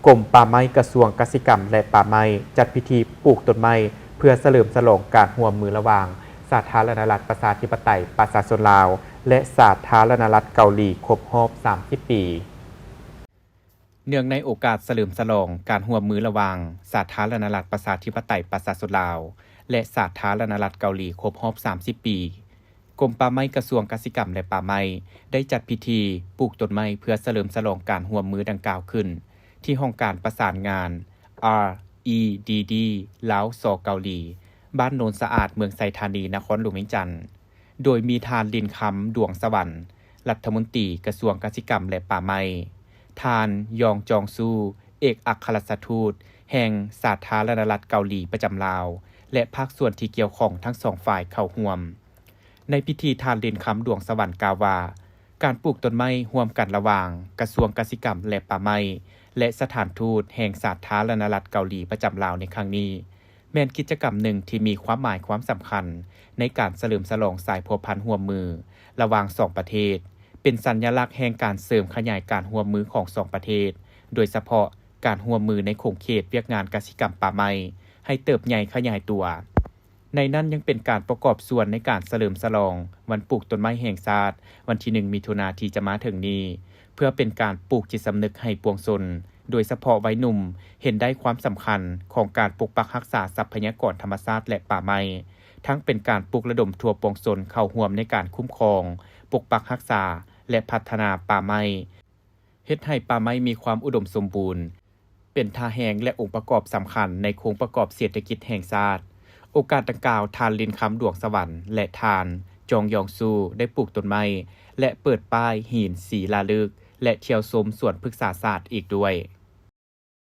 กรมป่าไม้กระทรวงเกษตรกรรมและป่าไม้จัดพิธีปลูกต้นไม้เพื่อเฉลิมฉลองการร่วมมือระหว่างสาธารณรัฐประชาธิปไตยประชาชนลาวและสาธารณรัฐเกาหลีครบรอบ 30 ปีเนื่องในโอกาสเฉลิมฉลองการร่วมมือระหว่างสาธารณรัฐประชาธิปไตยประชาชนลาวและสาธารณรัฐเกาหลีครบรอบ 30 ปีกรมป่าไม้กระทรวงเกษตรกรรมและป่าไม้ได้จัดพิธีปลูกต้นไม้เพื่อเฉลิมฉลองการร่วมมือดังกล่าวขึ้นที่ห้องการประสานงาน REDD ลาวสเกาหลีบ้านโนนสะอาดเมืองไซธานีนครหลวงเวียงจันทน์โดยมีทานลินคำดวงสวรรค์รัฐมนตรีกระทรวงเกษตรกรรมและป่าไม้ทานยองจองซูเอกอัครราชทูตแห่งสาธารณรัฐเกาหลีประจำลาวและภาคส่วนที่เกี่ยวข้องทั้งสองฝ่ายเข้าร่วมในพิธีทานลินคำดวงสวรรค์กล่าวว่าการปลูกต้นไม้ร่วมกันระหว่างกระทรวงเกษตรกรรมและป่าไม้และสถานทูตแห่งสาธารณรัฐเกาหลีประจำลาวในครั้งนี้แม่นกิจกรรมหนึ่งที่มีความหมายความสำคัญในการเฉลิมฉลองสายพัวพันธ์ร่วมมือระหว่างสองประเทศเป็นสัญลักษณ์แห่งการเสริมขยายการร่วมมือของสองประเทศโดยเฉพาะการร่วมมือในโครงเขตเวียกงานกสิกรรมป่าไม้ให้เติบใหญ่ขยายตัวในนั้นยังเป็นการประกอบส่วนในการเฉลิมฉลองวันปลูกต้นไม้แห่งชาติวันที่ 1 มิถุนายนที่จะมาถึงนี้เพื่อเป็นการปลูกจิตสำนึกให้ปวงชนโดยเฉพาะวัยหนุ่มเห็นได้ความสำคัญของการปกปักรักษาทรัพยากรธรรมชาติและป่าไม้ทั้งเป็นการปลุกระดมทั่วปวงชนเข้าร่วมในการคุ้มครองปกปักรักษาและพัฒนาป่าไม้เฮ็ดให้ป่าไม้มีความอุดมสมบูรณ์เป็นท่าแห่งและองค์ประกอบสำคัญในโครงประกอบเศรษฐกิจแห่งชาติโอกาสดังกล่าวทานลินคำดวงสวรรค์และทานจองยองซูได้ปลูกต้นไม้และเปิดป้ายหินสีลาลึกและเที่ยวชมสวนพฤกษาศาสตร์อีกด้วย